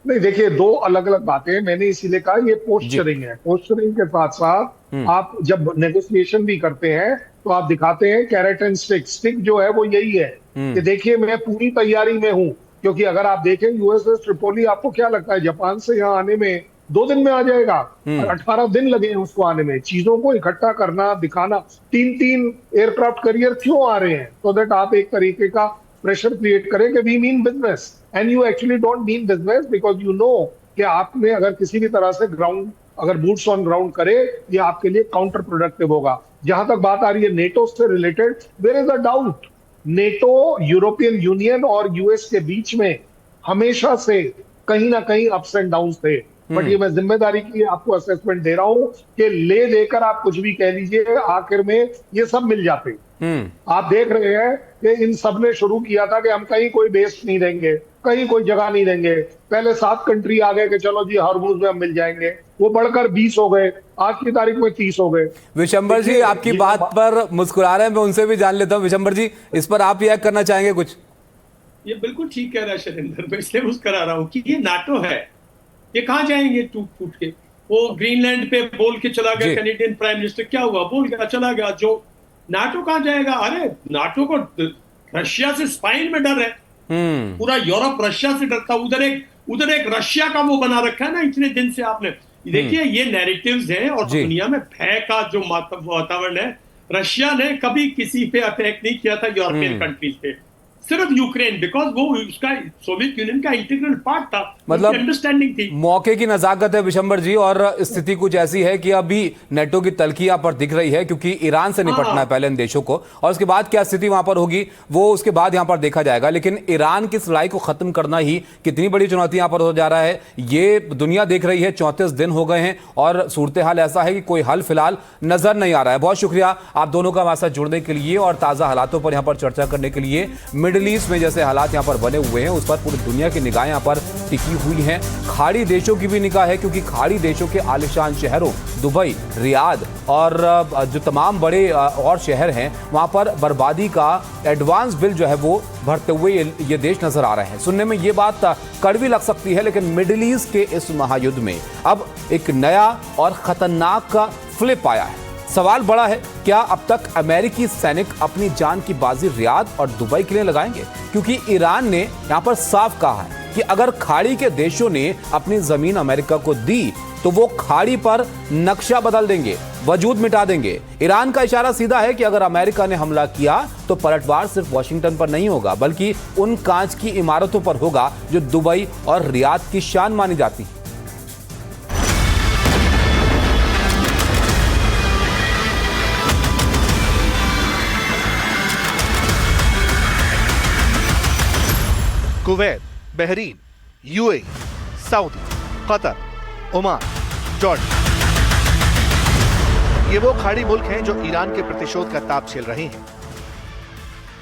नहीं, देखिए, दो अलग अलग बातें। मैंने इसीलिए कहा ये पोस्चरिंग है। पोस्चरिंग के साथ साथ आप जब नेगोशिएशन भी करते हैं तो आप दिखाते हैं कैरेट एंड स्टिक। स्टिक जो है वो यही है कि देखिए मैं पूरी तैयारी में हूं, क्योंकि अगर आप देखें यूएसएस ट्रिपोली, आपको क्या लगता है जापान से यहाँ आने में 2 दिन में आ जाएगा? 18 दिन लगे हैं उसको आने में। चीजों को इकट्ठा करना, दिखाना। 3 एयरक्राफ्ट करियर क्यों आ रहे हैं? सो दैट आप एक तरीके का प्रेशर क्रिएट करें कि we mean business and you actually don't mean business, because you know कि आपने अगर किसी भी तरह से ग्राउंड, अगर बूट्स ऑन ग्राउंड करे, ये आपके लिए काउंटर प्रोडक्टिव होगा। जहां तक बात आ रही है नेटो से related, there is a doubt. NATO, European Union और यूएस के बीच में हमेशा से कहीं ना कहीं अप्स एंड डाउन थे, बट ये मैं जिम्मेदारी की आपको असेसमेंट दे रहा हूं कि ले देकर आप कुछ भी कह लीजिए, आखिर में ये सब मिल जाते। आप देख रहे हैं कि इन सब ने शुरू किया था कि हम कहीं कोई बेस नहीं देंगे, कहीं कोई जगह नहीं देंगे। पहले 7 कंट्री आ गए कि चलो जी हॉर्मुज़ में हम मिल जाएंगे, वो बढ़कर 20 हो गए, आज की तारीख में 30 हो गए। विशंबर जी, आपकी बात पर मुस्कुरा रहे हैं, मैं उनसे भी जान लेता हूं। विशंबर जी, इस पर आप रिएक्ट करना चाहेंगे कुछ? ये बिल्कुल ठीक कह रहा है शैलेंद्र, मैं इसलिए मुस्कुरा रहा हूँ कि ये नाटो है, ये कहाँ जाएंगे टूट फूट के? वो ग्रीनलैंड पे बोल के चला गया कैनेडियन प्राइम मिनिस्टर, क्या हुआ? बोल गया, चला गया। जो नाटो कहाँ जाएगा? अरे नाटो को रशिया से स्पाइन में डर है, पूरा यूरोप रशिया से डरता। उधर एक रशिया का वो बना रखा है ना इतने दिन से। आपने देखिए ये नैरेटिव्स हैं और दुनिया में भय का जो वातावरण है। रशिया ने कभी किसी पे अटैक नहीं किया था यूरोपियन कंट्रीज पे, सिर्फ यूक्रेन, बिकॉज वो उसका सोवियत यूनियन का इंटीग्रल पार्ट था, मतलब अंडरस्टैंडिंग थी। मौके की नजाकत है विशंबर जी, और स्थिति कुछ ऐसी है कि अभी नेटो की तलखी यहाँ पर दिख रही है, क्योंकि ईरान से निपटना है पहले इन देशों को, और उसके बाद क्या स्थिति वहां पर होगी वो उसके बाद यहाँ पर देखा जाएगा। लेकिन ईरान की इस लड़ाई को खत्म करना ही कितनी बड़ी चुनौती यहाँ पर हो जा रहा है, ये दुनिया देख रही है। 34 दिन हो गए हैं और सूरत हाल ऐसा है कि कोई हल फिलहाल नजर नहीं आ रहा है। बहुत शुक्रिया आप दोनों का हमारे साथ जुड़ने के लिए और ताजा हालातों पर यहाँ पर चर्चा करने के लिए। मिडिल ईस्ट में जैसे हालात यहां पर बने हुए हैं उस पर पूरी दुनिया की निगाहें यहां पर टिकी हुई हैं। खाड़ी देशों की भी निगाह है, क्योंकि खाड़ी देशों के आलिशान शहरों दुबई, रियाद और जो तमाम बड़े और शहर हैं वहां पर बर्बादी का एडवांस बिल जो है वो भरते हुए ये देश नजर आ रहे हैं। सुनने में ये बात कड़वी लग सकती है, लेकिन मिडिल ईस्ट के इस महायुद्ध में अब एक नया और खतरनाक फ्लिप आया है। सवाल बड़ा है, क्या अब तक अमेरिकी सैनिक अपनी जान की बाजी रियाद और दुबई के लिए लगाएंगे? क्योंकि ईरान ने यहां पर साफ कहा है कि अगर खाड़ी के देशों ने अपनी जमीन अमेरिका को दी तो वो खाड़ी पर नक्शा बदल देंगे, वजूद मिटा देंगे। ईरान का इशारा सीधा है कि अगर अमेरिका ने हमला किया तो पलटवार सिर्फ वॉशिंगटन पर नहीं होगा, बल्कि उन कांच की इमारतों पर होगा जो दुबई और रियाद की शान मानी जाती है। Kuwait, Bahrain, UAE, Saudi, Qatar, Oman, Jordan, ये वो खाड़ी मुल्क हैं जो ईरान के प्रतिशोध का ताप झेल रहे हैं।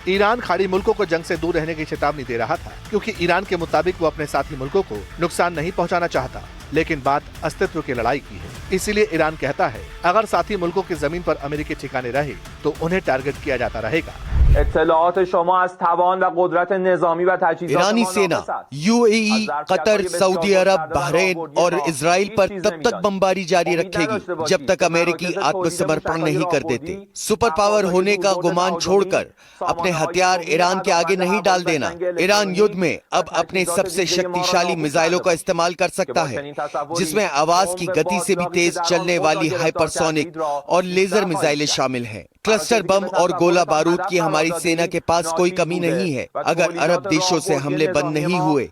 ईरान खाड़ी मुल्कों को जंग से दूर रहने की चेतावनी दे रहा था, क्योंकि ईरान के मुताबिक वो अपने साथी मुल्कों को नुकसान नहीं पहुंचाना चाहता, लेकिन बात अस्तित्व की लड़ाई की है। इसीलिए ईरान कहता है अगर साथी मुल्कों की जमीन पर अमेरिकी ठिकाने रहे तो उन्हें टारगेट किया जाता रहेगा। ईरानी सेना यूएई, कतर, सऊदी अरब, बहरीन और इजराइल पर तब तक बमबारी जारी रखेगी जब तक अमेरिकी आत्मसमर्पण नहीं कर देते। सुपर पावर होने का गुमान छोड़कर अपने हथियार ईरान के आगे नहीं डाल देना। ईरान युद्ध में अब अपने सबसे शक्तिशाली मिसाइलों का इस्तेमाल कर सकता है, जिसमें आवाज की गति से भी तेज चलने वाली हाइपरसोनिक और लेजर मिसाइलें शामिल हैं। क्लस्टर बम और गोला बारूद की हमारी सेना के पास कोई कमी नहीं है। अगर अरब देशों से हमले बंद नहीं हुए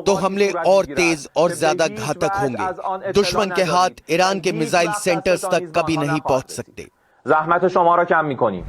तो हमले और तेज और ज्यादा घातक होंगे। दुश्मन के हाथ ईरान के मिसाइल सेंटर्स तक कभी नहीं पहुंच सकते। ज़हमत शमा रा कम मिकोनी।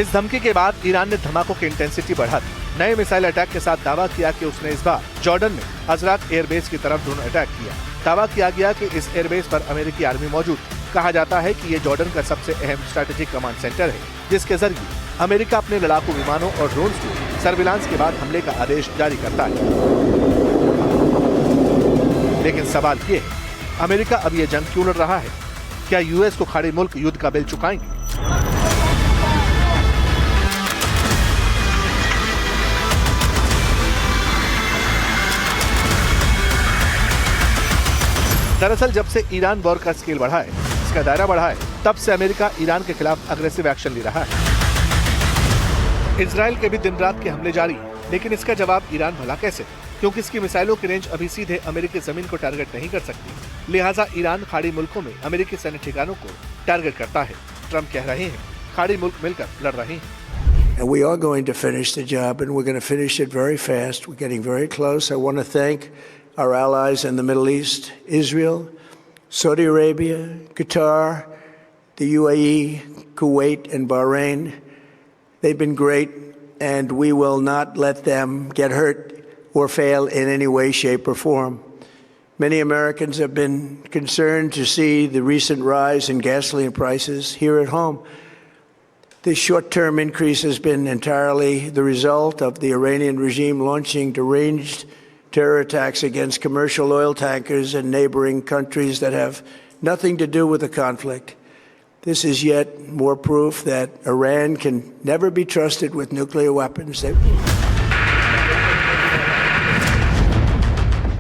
इस धमकी के बाद ईरान ने धमाकों की इंटेंसिटी बढ़ा दी। नए मिसाइल अटैक के साथ दावा किया कि उसने इस बार जॉर्डन में अजराक एयरबेस की तरफ ड्रोन अटैक किया। दावा किया गया कि इस एयरबेस पर अमेरिकी आर्मी मौजूद। कहा जाता है कि ये जॉर्डन का सबसे अहम स्ट्रेटेजिक कमांड सेंटर है, जिसके जरिए अमेरिका अपने लड़ाकू विमानों और ड्रोन को सर्विलांस के बाद हमले का आदेश जारी करता है। लेकिन सवाल ये है, अमेरिका अब ये जंग क्यों लड़ रहा है? क्या यूएस को खाड़ी मुल्क युद्ध का बिल चुकाएंगे? दरअसल जब से ईरान वॉर का स्केल बढ़ा है, इसका दायरा बढ़ा है, तब से अमेरिका ईरान के खिलाफ अग्रेसिव एक्शन ले रहा है। इजराइल के भी दिन रात के हमले जारी हैं, लेकिन इसका जवाब ईरान भला कैसे? क्योंकि इसकी मिसाइलों की रेंज अभी सीधे अमेरिकी जमीन को टारगेट नहीं कर सकती। लिहाजा ईरान खाड़ी मुल्कों में अमेरिकी सैन्य ठिकानों को टारगेट करता है। ट्रंप कह रहे हैं, खाड़ी मुल्क मिलकर लड़ रहे हैं। And we are going to finish the job, and we're going to finish it very fast. We're getting very close. I want to thank our allies in the Middle East, Israel, Saudi Arabia, Qatar, the UAE, Kuwait, and Bahrain. They've been great, and we will not let them get hurt or fail in any way, shape, or form. Many Americans have been concerned to see the recent rise in gasoline prices here at home. This short-term increase has been entirely the result of the Iranian regime launching deranged terror attacks against commercial oil tankers in neighboring countries that have nothing to do with the conflict. This is yet more proof that Iran can never be trusted with nuclear weapons.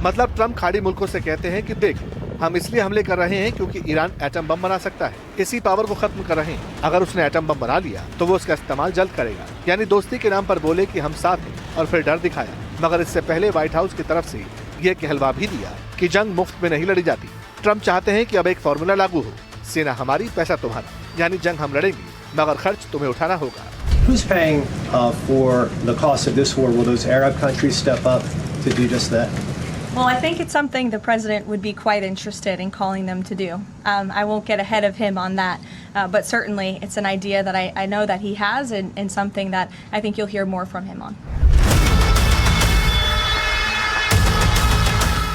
मतलब Trump खाड़ी मुल्कों से कहते हैं कि देख, हम इसलिए हमले कर रहे हैं क्योंकि ईरान एटम बम बना सकता है। इसी पावर को खत्म कर रहे हैं। अगर उसने एटम बम बना लिया तो वो उसका इस्तेमाल जल्द करेगा। यानी दोस्ती के नाम पर बोले कि हम साथ हैं और फिर डर दिखाया। मगर इससे पहले व्हाइट हाउस की तरफ से ये कहलवा भी दिया कि जंग मुफ्त में नहीं लड़ी जाती। ट्रंप चाहते हैं कि अब एक फॉर्मूला लागू हो, सेना हमारी, पैसा तुम्हारा। यानी जंग हम लड़ेंगे मगर खर्च तुम्हें उठाना होगा। Who's paying for the cost of this war? Will those Arab countries step up to do just that? Well, I think it's something the president would be quite interested in calling them to do. I won't get ahead of him on that, but certainly it's an idea that I know that he has and something that I think you'll hear more from him on.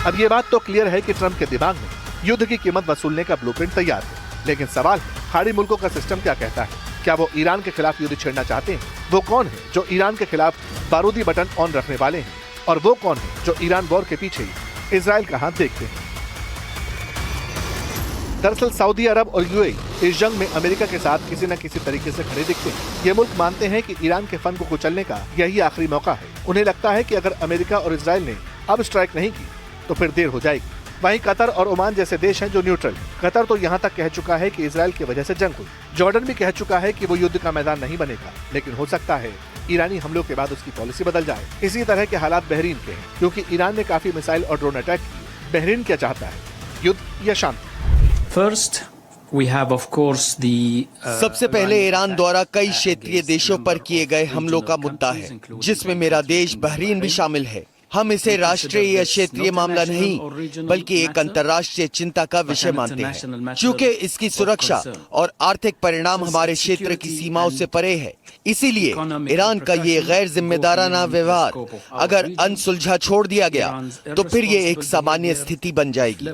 अब ये बात तो clear है कि Trump के दिमाग में युद्ध की कीमत वसूलने का ब्लूप्रिंट तैयार है। लेकिन सवाल है, खाड़ी मुल्कों का सिस्टम क्या कहता है? क्या वो ईरान के खिलाफ युद्ध छेड़ना चाहते हैं? वो कौन है जो ईरान के खिलाफ बारूदी बटन ऑन रखने वाले हैं? और वो कौन है जो ईरान वॉर के पीछे इजराइल का हाथ देखते हैं? दरअसल सऊदी अरब और यूएई इस जंग में अमेरिका के साथ किसी न किसी तरीके से खड़े दिखते हैं। ये मुल्क मानते हैं कि ईरान के फन को कुचलने का यही आखिरी मौका है। उन्हें लगता है कि अगर अमेरिका और इजराइल ने अब स्ट्राइक नहीं की तो फिर देर हो जाएगी। वहीं कतर और ओमान जैसे देश हैं जो न्यूट्रल। कतर तो यहाँ तक कह चुका है कि इजराइल की वजह से जंग हुई। जॉर्डन भी कह चुका है कि वो युद्ध का मैदान नहीं बनेगा, लेकिन हो सकता है ईरानी हमलों के बाद उसकी पॉलिसी बदल जाए। इसी तरह के हालात बहरीन के हैं, क्योंकि ईरान ने काफी मिसाइल और ड्रोन अटैक किए। बहरीन क्या चाहता है, युद्ध या शांति? First we have of course the सबसे पहले ईरान द्वारा कई क्षेत्रीय देशों पर किए गए हमलों का मुद्दा है, जिसमें मेरा देश बहरीन भी शामिल है। हम इसे राष्ट्रीय या क्षेत्रीय मामला नहीं बल्कि एक अंतर्राष्ट्रीय चिंता का विषय मानते हैं, क्योंकि इसकी सुरक्षा और आर्थिक परिणाम हमारे क्षेत्र की सीमाओं से परे है। इसीलिए ईरान का ये गैर जिम्मेदाराना व्यवहार अगर अनसुलझा छोड़ दिया गया तो फिर ये एक सामान्य स्थिति बन जाएगी,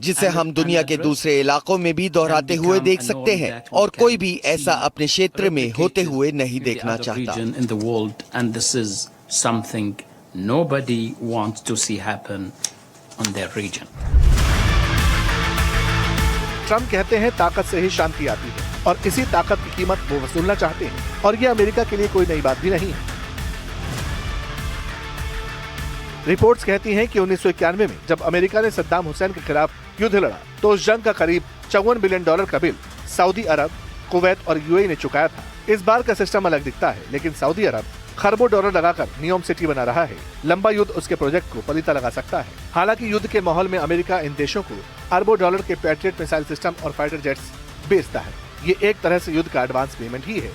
जिसे हम दुनिया के दूसरे इलाकों में भी दोहराते हुए देख सकते हैं, और कोई भी ऐसा अपने क्षेत्र में होते हुए नहीं देखना चाहता। Nobody wants to see happen on their region. Trump कहते हैं ताकत से ही शांति आती है, और इसी ताकत की कीमत वो वसूलना चाहते हैं, और ये अमेरिका के लिए कोई नई बात भी नहीं है। रिपोर्ट्स कहती हैं कि 1991 में जब अमेरिका ने सद्दाम हुसैन के खिलाफ युद्ध लड़ा तो उस जंग का करीब $54 बिलियन का बिल सऊदी अरब, कुवैत और यूएई ने चुकाया था। इस बार का सिस्टम अलग दिखता है, लेकिन सऊदी अरब खरबों डॉलर लगाकर नियम सिटी बना रहा है। लंबा युद्ध उसके प्रोजेक्ट को पलीता लगा सकता है। हालांकि युद्ध के माहौल में अमेरिका इन देशों को अरबों डॉलर के पैट्रियट मिसाइल सिस्टम और फाइटर जेट्स बेचता है। ये एक तरह से युद्ध का एडवांस पेमेंट ही है।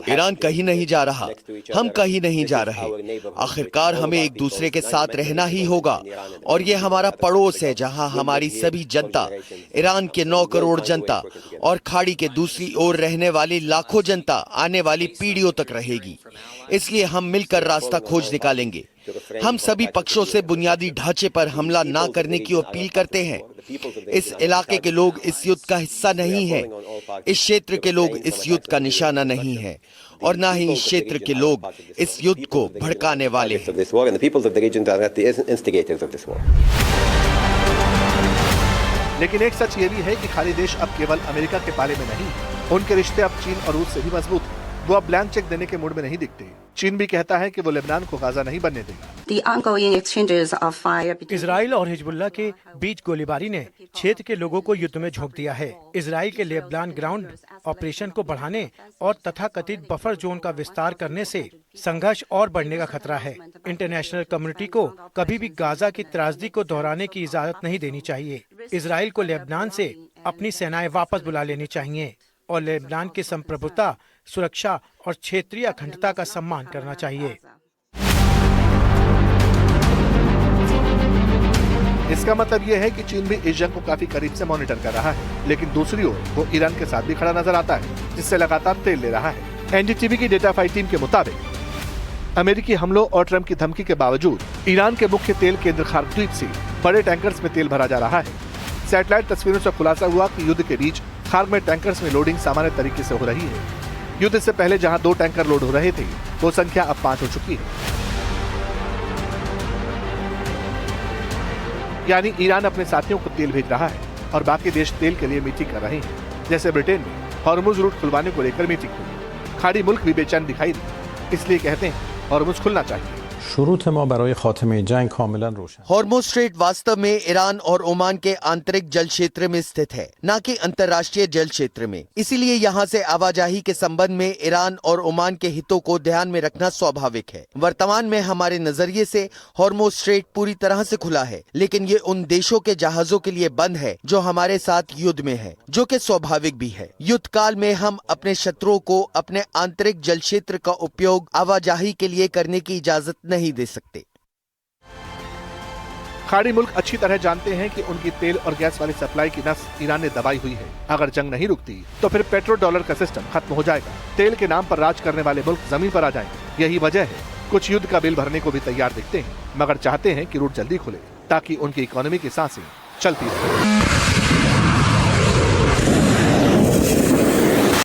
ईरान कहीं नहीं जा रहा, हम कहीं नहीं जा रहे। आखिरकार हमें एक दूसरे के साथ रहना ही होगा और ये हमारा पड़ोस है जहां हमारी सभी जनता, ईरान के 9 करोड़ जनता और खाड़ी के दूसरी ओर रहने वाली लाखों जनता आने वाली पीढ़ियों तक रहेगी। इसलिए हम मिलकर रास्ता खोज निकालेंगे। हम सभी पक्षों से बुनियादी ढांचे पर हमला ना करने की अपील करते हैं। इस इलाके के लोग इस युद्ध का हिस्सा नहीं हैं। इस क्षेत्र के लोग इस युद्ध का निशाना नहीं है और न ही इस क्षेत्र के लोग इस युद्ध को भड़काने वाले हैं। लेकिन एक सच ये भी है कि खाड़ी देश अब केवल अमेरिका के पाले में नहीं, उनके रिश्ते अब चीन और रूस से भी मजबूत हैं। वो अब ब्लैंक चेक देने के मूड में नहीं दिखते। चीन भी कहता है कि वो लेबनान को गाजा नहीं बनने देगा। इजराइल और हिजबुल्लाह के बीच गोलीबारी ने क्षेत्र के लोगों को युद्ध में झोंक दिया है। इजराइल के लेबनान ग्राउंड ऑपरेशन को बढ़ाने और तथाकथित बफर जोन का विस्तार करने से संघर्ष और बढ़ने का खतरा है। इंटरनेशनल कम्युनिटी को कभी भी गाजा की त्रासदी को दोहराने की इजाजत नहीं देनी चाहिए। इजराइल को लेबनान से अपनी सेनाएं वापस बुला लेनी चाहिए और लेबनान की संप्रभुता, सुरक्षा और क्षेत्रीय अखंडता का सम्मान करना चाहिए। इसका मतलब ये है कि चीन भी इस जंग को काफी करीब से मॉनिटर कर रहा है, लेकिन दूसरी ओर वो ईरान के साथ भी खड़ा नजर आता है, जिससे लगातार तेल ले रहा है। एनडीटीवी की डेटा फाइट टीम के मुताबिक अमेरिकी हमलों और ट्रंप की धमकी के बावजूद ईरान के मुख्य तेल केंद्र खार्क द्वीप से बड़े टैंकर्स में तेल भरा जा रहा है। सैटेलाइट तस्वीरों से खुलासा हुआ कि युद्ध के बीच खार्क में टैंकर्स में लोडिंग सामान्य तरीके से हो रही है। युद्ध से पहले जहां 2 टैंकर लोड हो रहे थे, वो संख्या अब 5 हो चुकी है। यानी ईरान अपने साथियों को तेल भेज रहा है और बाकी देश तेल के लिए मीटिंग कर रहे हैं। जैसे ब्रिटेन में हॉर्मुज रूट खुलवाने को लेकर मीटिंग हुई। खाड़ी मुल्क भी बेचैन दिखाई दी, इसलिए कहते हैं हॉर्मुज खुलना चाहिए। हॉर्मुज स्ट्रेट वास्तव में ईरान और ओमान के आंतरिक जल क्षेत्र में स्थित है, न कि अंतर्राष्ट्रीय जल क्षेत्र में। इसीलिए यहाँ से आवाजाही के संबंध में ईरान और ओमान के हितों को ध्यान में रखना स्वाभाविक है। वर्तमान में हमारे नजरिए से हॉर्मुज स्ट्रेट पूरी तरह से खुला है, लेकिन ये उन देशों के जहाजों के लिए बंद है जो हमारे साथ युद्ध में है, जो कि स्वाभाविक भी है। युद्ध काल में हम अपने शत्रुओं को अपने आंतरिक जल क्षेत्र का उपयोग आवाजाही के लिए करने की इजाजत नहीं दे सकते। खाड़ी मुल्क अच्छी तरह जानते हैं कि उनकी तेल और गैस वाली सप्लाई की नस ईरान ने दबाई हुई है। अगर जंग नहीं रुकती तो फिर पेट्रो डॉलर का सिस्टम खत्म हो जाएगा। तेल के नाम पर राज करने वाले मुल्क जमीन पर आ जाएंगे। यही वजह है कुछ युद्ध का बिल भरने को भी तैयार दिखते हैं, मगर चाहते हैं कि रूट जल्दी खुले ताकि उनकी इकोनॉमी की सांसें चलती रहे।